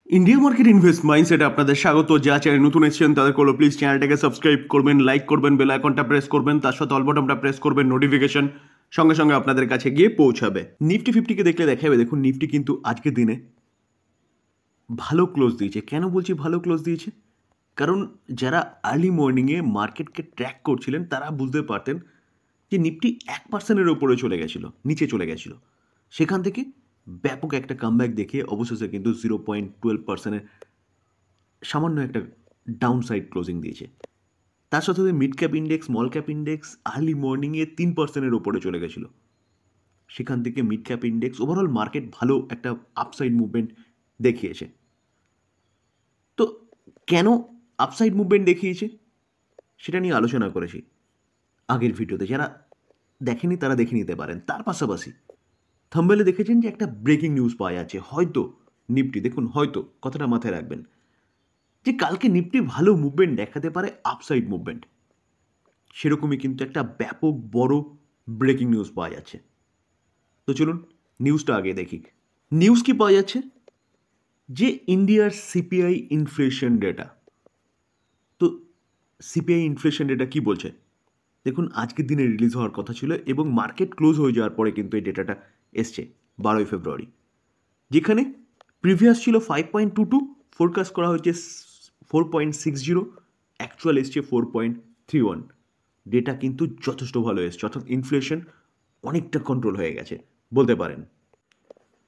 India market invest মাইন্ডসেটে আপনাদের স্বাগত। যা চ্যানেল নতুন এসেছেন তাদের করলো প্লিজ চ্যানেলটাকে সাবস্ক্রাইব করবেন, লাইক করবেন, বেল আইকনটা প্রেস করবেন, তার সাথে অল বাটনটা প্রেস করবেন, নোটিফিকেশন সঙ্গে সঙ্গে আপনাদের কাছে গিয়ে পৌঁছাবে। নিফটি ফিফটিকে দেখলে দেখা যাবে, দেখুন নিফটি কিন্তু আজকের দিনে ভালো ক্লোজ দিয়েছে। কেন বলছি ভালো ক্লোজ দিয়েছে? কারণ যারা আর্লি মর্নিংয়ে মার্কেটকে ট্র্যাক করছিলেন তারা বুঝতে পারতেন যে নিফটি 1% ওপরে চলে গেছিলো, নিচে চলে গেছিলো। সেখান থেকে ব্যাপক একটা কামব্যাক দেখে অবশেষে কিন্তু 0.12%-এর সামান্য একটা ডাউন সাইড ক্লোজিং দিয়েছে। তার সাথে mid cap index, small cap index early মর্নিংয়ে 3%-এর ওপরে চলে গেছিল। সেখান থেকে mid cap index, overall market ভালো একটা আপসাইড মুভমেন্ট দেখিয়েছে। তো কেন আপসাইড মুভমেন্ট দেখিয়েছে সেটা নিয়ে আলোচনা করেছি আগের ভিডিওতে। যারা দেখেনি তারা দেখে নিতে পারেন। তার পাশাপাশি থাম্বনেলে দেখেছেন যে একটা ব্রেকিং নিউজ পাওয়া যাচ্ছে, হয়তো নিফটি, দেখুন হয়তো কথাটা মাথায় রাখবেন, যে কালকে নিফটি ভালো মুভমেন্ট দেখাতে পারে, আপসাইড মুভমেন্ট। সেরকমই কিন্তু একটা ব্যাপক বড় ব্রেকিং নিউজ পাওয়া যাচ্ছে। তো চলুন নিউজটা আগে দেখি। নিউজ কি পাওয়া যাচ্ছে? যে ইন্ডিয়ার সিপিআই ইনফ্লেশন ডেটা। তো সিপিআই ইনফ্লেশন ডেটা কি বলছে দেখুন, আজকের দিনে রিলিজ হওয়ার কথা ছিল এবং মার্কেট ক্লোজ হয়ে যাওয়ার পরে কিন্তু এই ডেটাটা এসছে 12ই ফেব্রুয়ারি, যেখানে প্রিভিয়াস ছিল 5.22, ফোরকাস্ট করা হয়েছে 4.60, অ্যাকচুয়াল এসছে 4.31। ডেটা কিন্তু যথেষ্ট ভালো এসছে, অর্থাৎ ইনফ্লেশন অনেকটা কন্ট্রোল হয়ে গেছে বলতে পারেন।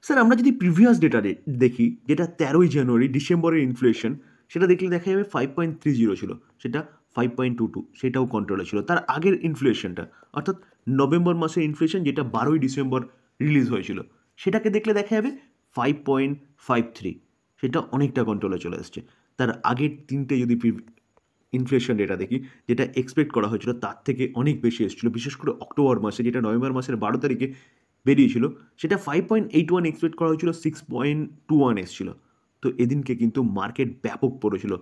স্যার আমরা যদি প্রিভিয়াস ডেটা দেখি, যেটা 13ই জানুয়ারি ডিসেম্বরের ইনফ্লেশন, সেটা দেখলে দেখা যাবে 5.30 ছিল, সেটা 5.22, সেটাও কন্ট্রোলে ছিল। তার আগের ইনফ্লেশনটা, অর্থাৎ নভেম্বর মাসের ইনফ্লেশন, যেটা 12ই ডিসেম্বর রিলিজ হয়েছিল, সেটাকে দেখলে দেখা যাবে 5.53, সেটা অনেকটা কন্ট্রোলে চলে এসছে। তার আগের তিনটে যদি ইনফ্লেশন ডেটা দেখি, যেটা এক্সপেক্ট করা হয়েছিল তার থেকে অনেক বেশি এসেছিলো, বিশেষ করে অক্টোবর মাসে, যেটা নভেম্বর মাসের 12 তারিখে বেরিয়েছিল, সেটা 5.81 এক্সপেক্ট করা হয়েছিল, 6.21 এসেছিল। তো এদিনকে কিন্তু মার্কেট ব্যাপক পড়েছিল।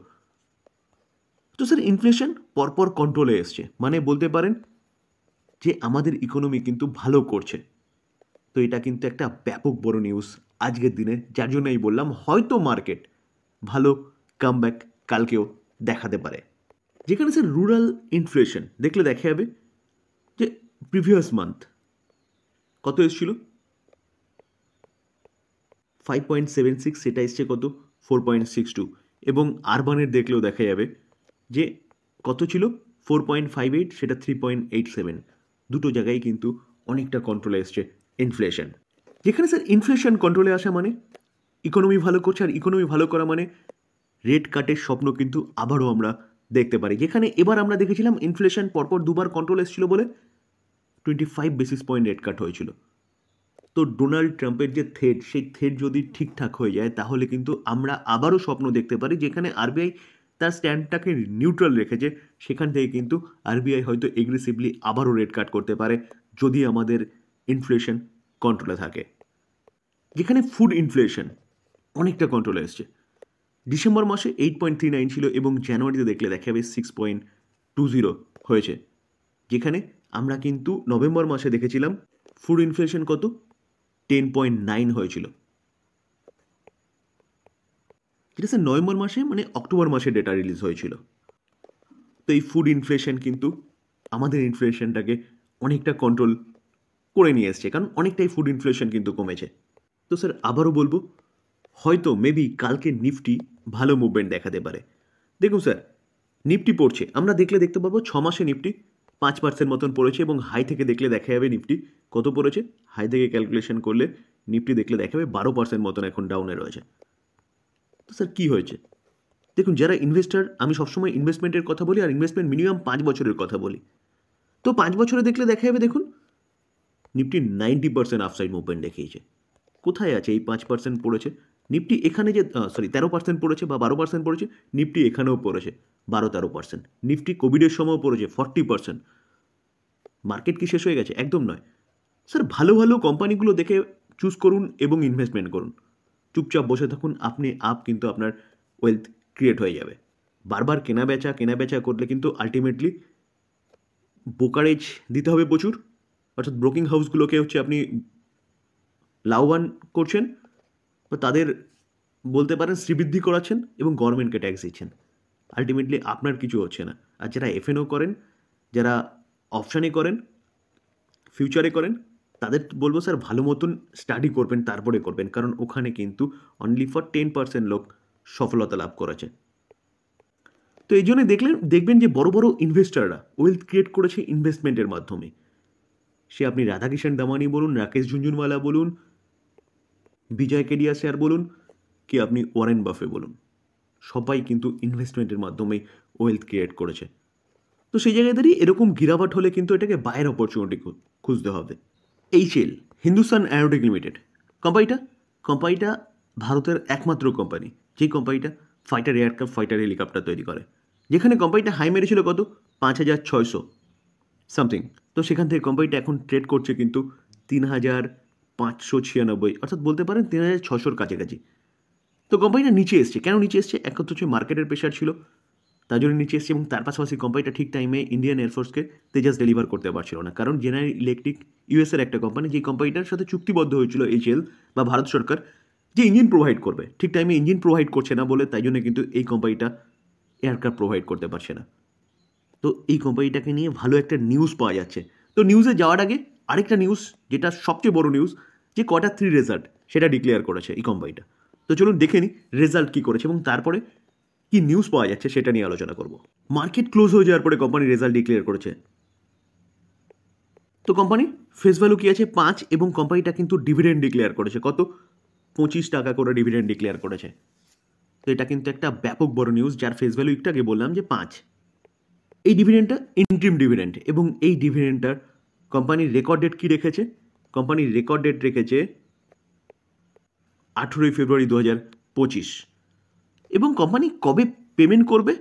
তো স্যার ইনফ্লেশন পরপর কন্ট্রোলে এসছে, মানে বলতে পারেন যে আমাদের ইকোনমি কিন্তু ভালো করছে। তো এটা কিন্তু একটা ব্যাপক বড় নিউজ আজকের দিনে, যার জন্যই বললাম হয়তো মার্কেট ভালো কামব্যাক কালকেও দেখাতে পারে। যেখানে স্যার রুরাল ইনফ্লেশন দেখলে দেখা যাবে যে প্রিভিয়াস মান্থ কত এসেছিল 5.76, সেটা এসছে কত 4.62, এবং আরবানের দেখলেও দেখা যাবে যে কত ছিল 4.58, সেটা 3.87। দুটো জায়গায় কিন্তু অনেকটা কন্ট্রোলে এসছে ইনফ্লেশন। যেখানে স্যার ইনফ্লেশন কন্ট্রোলে আসা মানে ইকোনমি ভালো করছে, আর ইকোনমি ভালো করা মানে রেট কাটের স্বপ্ন কিন্তু আবারও আমরা দেখতে পারি। যেখানে এবার আমরা দেখেছিলাম ইনফ্লেশন পরপর দুবার কন্ট্রোল এসেছিল বলে 25 বেসিস পয়েন্ট রেট কাট হয়েছিল। তো ডোনাল্ড ট্রাম্পের যে থ্রেড, সেই থ্রেড যদি ঠিকঠাক হয়ে যায় তাহলে কিন্তু আমরা আবারও স্বপ্ন দেখতে পারি, যেখানে আরবিআই তার স্ট্যান্ডটাকে নিউট্রাল রেখেছে, সেখান থেকে কিন্তু আরবিআই হয়তো এগ্রেসিভলি আবারও রেট কাট করতে পারে যদি আমাদের ইনফ্লেশন কন্ট্রোলে থাকে। যেখানে ফুড ইনফ্লেশন অনেকটা কন্ট্রোলে এসছে, ডিসেম্বর মাসে 8.39 ছিল এবং জানুয়ারিতে দেখলে দেখা যাবে 6.20 হয়েছে। যেখানে আমরা কিন্তু নভেম্বর মাসে দেখেছিলাম ফুড ইনফ্লেশন কত 10.9 হয়েছিল, যেটা স্যার নভেম্বর মাসে মানে অক্টোবর মাসে ডেটা রিলিজ হয়েছিল। তো এই ফুড ইনফ্লেশন কিন্তু আমাদের ইনফ্লেশনটাকে অনেকটা কন্ট্রোল করে নিয়ে এসছে, কারণ অনেকটাই ফুড ইনফ্লেশন কিন্তু কমেছে। তো স্যার আবারও বলবো, হয়তো মেবি কালকে নিফটি ভালো মুভমেন্ট দেখাতে পারে। দেখুন স্যার, নিফটি পড়ছে, আমরা দেখলে দেখতে পাবো 6 মাসে নিফটি 5% মতন পড়েছে, এবং হাই থেকে দেখলে দেখা যাবে নিফটি কত পড়েছে, হাই থেকে ক্যালকুলেশন করলে নিফটি দেখলে দেখা যাবে 12% মতন এখন ডাউনে রয়েছে। তো স্যার কী হয়েছে? দেখুন যারা ইনভেস্টার, আমি সবসময় ইনভেস্টমেন্টের কথা বলি, আর ইনভেস্টমেন্ট মিনিমাম 5 বছরের কথা বলি। তো 5 বছরে দেখলে দেখা যাবে, দেখুন নিফটি 90% আপসাইড মুভমেন্ট দেখিয়েছে। কোথায় আছে এই 5% পড়েছে? নিফটি এখানে যে 13% পড়েছে বা 12% পড়েছে, নিফটি এখানেও পড়েছে 12-13%। নিফটি কোভিডের সময়ও পড়েছে 40%। মার্কেট কি শেষ হয়ে গেছে? একদম নয় স্যার। ভালো ভালো কোম্পানিগুলো দেখে চুজ করুন এবং ইনভেস্টমেন্ট করুন। চুপচাপ বসে থাকুন, আপনি কিন্তু আপনার ওয়েলথ ক্রিয়েট হয়ে যাবে। বারবার কেনা বেচা করলে কিন্তু আলটিমেটলি ব্রোকারেজ দিতে হবে প্রচুর, অর্থাৎ ব্রোকিং হাউসগুলোকে হচ্ছে আপনি লাভবান করছেন, বা তাদের বলতে পারেন শ্রীবৃদ্ধি করাচ্ছেন এবং গভর্নমেন্টকে ট্যাক্স দিচ্ছেন। আলটিমেটলি আপনার কিছু হচ্ছে না। আর যারা এফএনও করেন, যারা অপশানে করেন, ফিউচারে করেন, তাদের বলবো স্যার ভালো মতন স্টাডি করবেন, তারপরে করবেন, কারণ ওখানে কিন্তু অনলি ফর 10% লোক সফলতা লাভ করেছে। তো এই জন্য দেখবেন যে বড় বড় ইনভেস্টাররা ওয়েলথ ক্রিয়েট করেছে ইনভেস্টমেন্টের মাধ্যমে। সে আপনি রাধাকিষাণ দামানি বলুন, রাকেশ ঝুনঝুনওয়ালা বলুন, বিজয় কেডিয়া শেয়ার বলুন, কি আপনি ওয়ারেন বাফে বলুন, সবাই কিন্তু ইনভেস্টমেন্টের মাধ্যমে ওয়েলথ ক্রিয়েট করেছে। তো সেই জায়গায় দাঁড়িয়ে এরকম গিরাবাট হলে কিন্তু এটাকে বায়ের অপরচুনিটি খুঁজতে হবে। এইচএল, হিন্দুস্তান অ্যারোনটিক লিমিটেড, কোম্পানিটা ভারতের একমাত্র কোম্পানি যে কোম্পানিটা ফাইটার এয়ারক্রাফট, ফাইটার হেলিকপ্টার তৈরি করে, যেখানে কোম্পানিটা হাই মেরেছিল কত 5,600 সামথিং। তো সেখান থেকে কোম্পানিটা এখন ট্রেড করছে কিন্তু 3,596, অর্থাৎ বলতে পারেন 3,600-র কাছাকাছি। তো কোম্পানিটা নিচে এসছে, কেন নিচে এসছে? এক কথা হচ্ছে মার্কেটের প্রেশার ছিল, তার জন্য নিচে এসছে, এবং তার পাশাপাশি কোম্পানিটা ঠিক টাইমে ইন্ডিয়ান এয়ারফোর্সকে তেজাস ডেলিভার করতে পারছিল না, কারণ জেনারেল ইলেকট্রিক ইউএসের একটা কোম্পানি, যে কোম্পানিটার সাথে চুক্তিবদ্ধ হয়েছিল এইচএল বা ভারত সরকার, যে ইঞ্জিন প্রোভাইড করবে, ঠিক টাইমে ইঞ্জিন প্রোভাইড করছে না বলে তাই জন্য কিন্তু এই কোম্পানিটা এয়ারক্রাফট প্রোভাইড করতে পারছে না। তো এই কোম্পানিটাকে নিয়ে ভালো একটা নিউজ পাওয়া যাচ্ছে। তো নিউজে যাওয়ার আগে আরেকটা নিউজ, যেটা সবচেয়ে বড় নিউজ, যে Q3 রেজাল্ট সেটা ডিক্লেয়ার করেছে এই কোম্পানিটা। তো চলুন দেখে নিই রেজাল্ট কী করেছে এবং তারপরে কি নিউজ পাওয়া যাচ্ছে সেটা নিয়ে আলোচনা করব। মার্কেট ক্লোজ হয়ে যাওয়ার পরে কোম্পানি রেজাল্ট ডিক্লেয়ার করেছে। তো কোম্পানি ফেস ভ্যালু কি আছে 5, এবং কোম্পানিটা কিন্তু ডিভিডেন্ড ডিক্লেয়ার করেছে কত 25 টাকা করে ডিভিডেন্ড ডিক্লেয়ার করেছে। তো এটা কিন্তু একটা ব্যাপক বড় নিউজ, যার ফেস ভ্যালু একটু আগে বললাম যে 5। এই ডিভিডেন্ডটা ইন্ট্রিম ডিভিডেন্ড, এবং এই ডিভিডেন্ডটার কোম্পানির রেকর্ড ডেট কী রেখেছে? কোম্পানির রেকর্ড ডেট রেখেছে 18 ফেব্রুয়ারি 2025, এবং কোম্পানি কবে পেমেন্ট করবে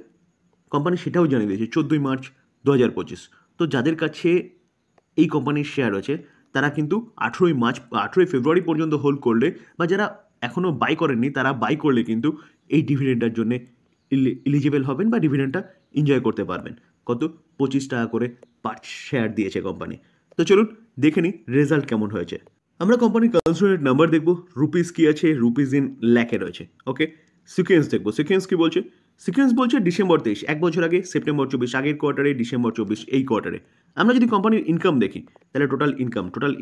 কোম্পানি সেটাও জানিয়ে দিয়েছে 14 মার্চ 2025। তো যাদের কাছে এই কোম্পানির শেয়ার আছে তারা কিন্তু 18 ফেব্রুয়ারি পর্যন্ত হোল্ড করলে, বা যারা এখনও বাই করেননি তারা বাই করলে কিন্তু এই ডিভিডেন্ডটার জন্য এলিজিবল হবেন বা ডিভিডেন্ডটা এনজয় করতে পারবেন। কত 25 টাকা করে পার শেয়ার দিয়েছে কোম্পানি। তো চলুন দেখে নিই রেজাল্ট কেমন হয়েছে। আমরা কোম্পানির কনসোলিডেটেড নাম্বার দেখব, রুপিস কি আছে, রুপিস ইন ল্যাখে রয়েছে। ওকে, সিকোয়েন্স দেখবো, সিকোয়েন্স কি বলছে? সিকোয়েন্স বলছে ডিসেম্বর 23, এক বছর আগে সেপ্টেম্বর 24, আগের কোয়ার্টারে ডিসেম্বর 24, এই কোয়ার্টারে। আমরা যদি কোম্পানির ইনকাম দেখি তাহলে টোটাল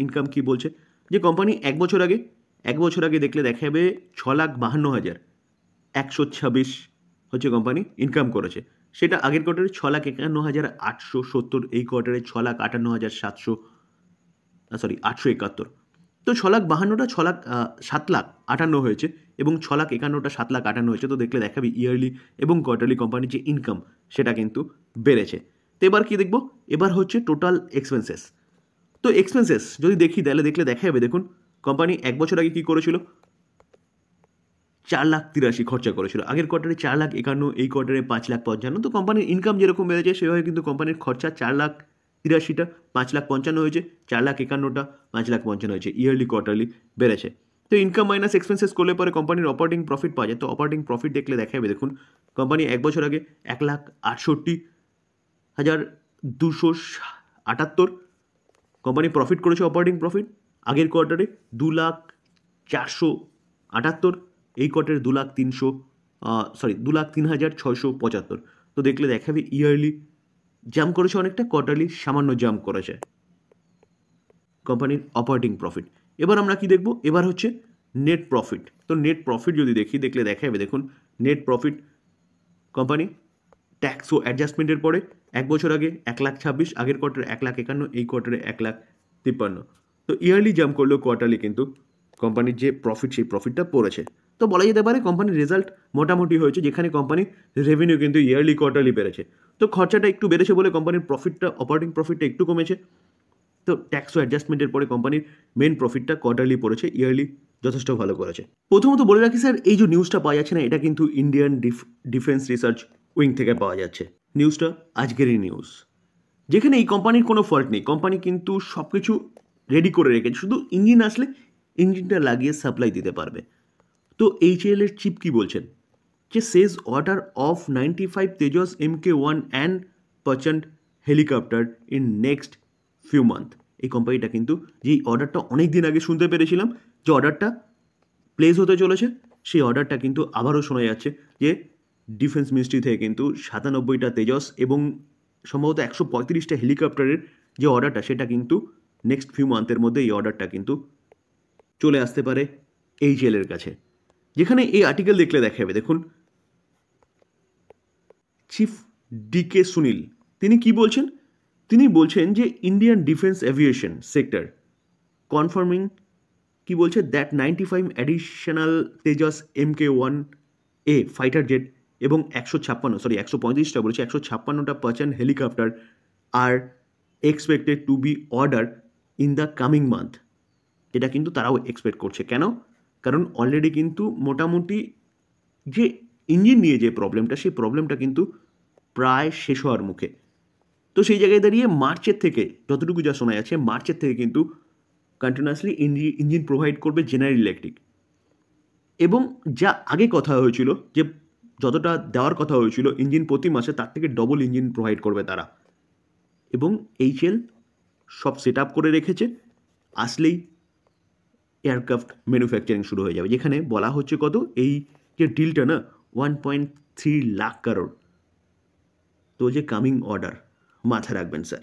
ইনকাম কি বলছে? যে কোম্পানি এক বছর আগে দেখলে দেখা যাবে 6,52,126 হচ্ছে কোম্পানি ইনকাম করেছে। সেটা আগের কোয়ার্টারে 6,51,870, এই কোয়ার্টারে 6,58,871। তো 6,52,000টা 7,58,000 হয়েছে, এবং 6,51,000টা 7,58,000 হয়েছে। তো দেখলে দেখাবি ইয়ারলি এবং কোয়ার্টারলি কোম্পানির যে ইনকাম সেটা কিন্তু বেড়েছে। তো এবার কি দেখব? এবার হচ্ছে টোটাল এক্সপেন্সেস। তো এক্সপেন্সেস যদি দেখি তাহলে দেখলে দেখা যাবে, দেখুন কোম্পানি এক বছর আগে কী করেছিল 4,83,000 খরচা করেছিল, আগের কোয়ার্টারে 4,51,000, এই কোয়ার্টারে 5,55,000। তো কোম্পানির ইনকাম যেরকম বেড়েছে সেভাবে কিন্তু কোম্পানির খরচা 4,83,000টা 5,55,000 হয়েছে, 4,51,000টা 5,55,000 হয়েছে, ইয়ারলি কোয়ার্টারলি বেড়েছে। তো ইনকাম মাইনাস এক্সপেন্সেস করলে পরে কোম্পানির অপারেটিং প্রফিট পাওয়া যায়। তো অপারেটিং প্রফিট দেখলে দেখা যাবে, দেখুন কোম্পানি এক বছর আগে 1,68,278 কোম্পানি প্রফিট করেছে, অপারেটিং প্রফিট। আগের কোয়ার্টারে 2,04,78, এই কোয়ার্টারে 2,03,675। তো দেখলে দেখাবে ইয়ারলি জাম্প করেছে অনেকটা, কোয়ার্টারলি সামান্য জাম্প করেছে কোম্পানির অপারেটিং প্রফিট। এবার আমরা কি দেখব? এবার হচ্ছে নেট প্রফিট। তো নেট প্রফিট যদি দেখলে দেখা যাবে, দেখুন নেট প্রফিট কোম্পানি ট্যাক্স ও অ্যাডজাস্টমেন্টের পরে এক বছর আগে 1,26,000, আগের কোয়ার্টারে 1,51,000, এই কোয়ার্টারে 1,53,000। তো ইয়ারলি জাম্প করলেও কোয়ার্টারলি কিন্তু কোম্পানির যে প্রফিট সেই প্রফিটটা পড়েছে। তো বলা যেতে পারে কোম্পানির রেজাল্ট মোটামুটি হয়েছে, যেখানে কোম্পানির রেভিনিউ কিন্তু ইয়ারলি কোয়ার্টারলি বেড়েছে। তো খরচাটা একটু বেড়েছে বলে কোম্পানির প্রফিটটা, অপারেটিং প্রফিটটা একটু কমেছে। তো ট্যাক্স ও অ্যাডজাস্টমেন্টের পরে কোম্পানির মেন প্রফিটটা কোয়ার্টারলি পড়েছে, ইয়ারলি যথেষ্ট ভালো করেছে। প্রথমত বলে রাখি স্যার, এই যে নিউজটা পাওয়া যাচ্ছে না, এটা কিন্তু ইন্ডিয়ান ডিফেন্স রিসার্চ উইং থেকে পাওয়া যাচ্ছে। নিউজটা আজকেরই নিউজ, যেখানে এই কোম্পানির কোনো ফল্ট নেই, কোম্পানি কিন্তু সব কিছু রেডি করে রেখেছে, শুধু ইঞ্জিন আসলে ইঞ্জিনটা লাগিয়ে সাপ্লাই দিতে পারবে। তো এইচএএল এর চিফ কি বলছেন, যে says order of 95 Tejas MK1 and Prachand helicopter in next few month. এই কোম্পানিটা কিন্তু যেই অর্ডারটা অনেক দিন আগে শুনতে পেরেছিলাম যে অর্ডারটা প্লেস হতে চলেছে, সেই অর্ডারটা কিন্তু আবারও শোনা যাচ্ছে যে ডিফেন্স মিনিস্ট্রি থেকে কিন্তু 97টা তেজস এবং সম্ভবত 135টা হেলিকপ্টারের যে অর্ডারটা সেটা কিন্তু নেক্সট ফিউ মান্থের মধ্যে এই অর্ডারটা কিন্তু চলে আসতে পারে এইচএল এর কাছে। যেখানে এই আর্টিকেল দেখলে দেখা যাবে, দেখুন চিফ ডিকে সুনীল তিনি কি বলছেন, তিনি বলছেন যে Indian defence aviation sector confirming কি বলছে that 95 additional Tejas MK1A fighter jet এবং 135টা বলেছে 156টা পার্সেন্ট হেলিকপ্টার আর expected to be order in the coming month. এটা কিন্তু তারাও এক্সপেক্ট করছে। কেন? কারণ অলরেডি কিন্তু মোটামুটি যে ইঞ্জিন নিয়ে যে প্রবলেমটা, সেই প্রবলেমটা কিন্তু প্রায় শেষ হওয়ার মুখে। তো সেই জায়গায় দাঁড়িয়ে মার্চের থেকে যতটুকু যা শোনা যাচ্ছে, মার্চের থেকে কিন্তু কন্টিনিউয়াসলি ইঞ্জিন প্রোভাইড করবে জেনারেল ইলেকট্রিক। এবং যা আগে কথা হয়েছিল যে যতটা দেওয়ার কথা হয়েছিল ইঞ্জিন প্রতি মাসে, তার থেকে ডবল ইঞ্জিন প্রোভাইড করবে তারা। এবং এইচএল সব সেট আপ করে রেখেছে, আসলেই এয়ারক্রাফট ম্যানুফ্যাকচারিং শুরু হয়ে যাবে। যেখানে বলা হচ্ছে কত, এই যে ডিলটা না 1.3 লাখ কারোর। তো যে কামিং অর্ডার মাথায় রাখবেন স্যার।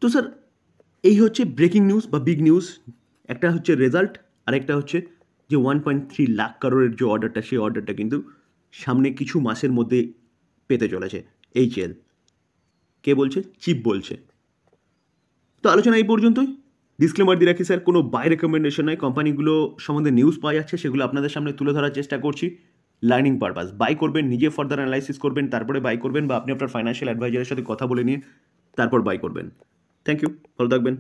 তো স্যার এই হচ্ছে ব্রেকিং নিউজ বা বিগ নিউজ। একটা হচ্ছে রেজাল্ট, আর একটা হচ্ছে যে 1.3 লাখ কারোরের যে অর্ডারটা, সেই অর্ডারটা কিন্তু সামনে কিছু মাসের মধ্যে পেতে চলেছে এইচএল। কে বলছে? চিফ বলছে। তো আলোচনা এই পর্যন্তই। ডিসক্লেমার দিয়ে রাখি স্যার, কোনো বাই রেকমেন্ডেশন নয়। কোম্পানিগুলো সম্বন্ধে নিউজ পাওয়া যাচ্ছে, সেগুলো আপনাদের সামনে তুলে ধরার চেষ্টা করছি লার্নিং পারপাস। বাই করবেন, নিজে ফার্দার অ্যানালাইসিস করবেন, তারপরে বাই করবেন, বা আপনি আপনার ফাইন্যান্সিয়াল অ্যাডভাইজারের সাথে কথা বলে নিয়ে তারপর বাই করবেন। থ্যাংক ইউ, ভালো থাকবেন।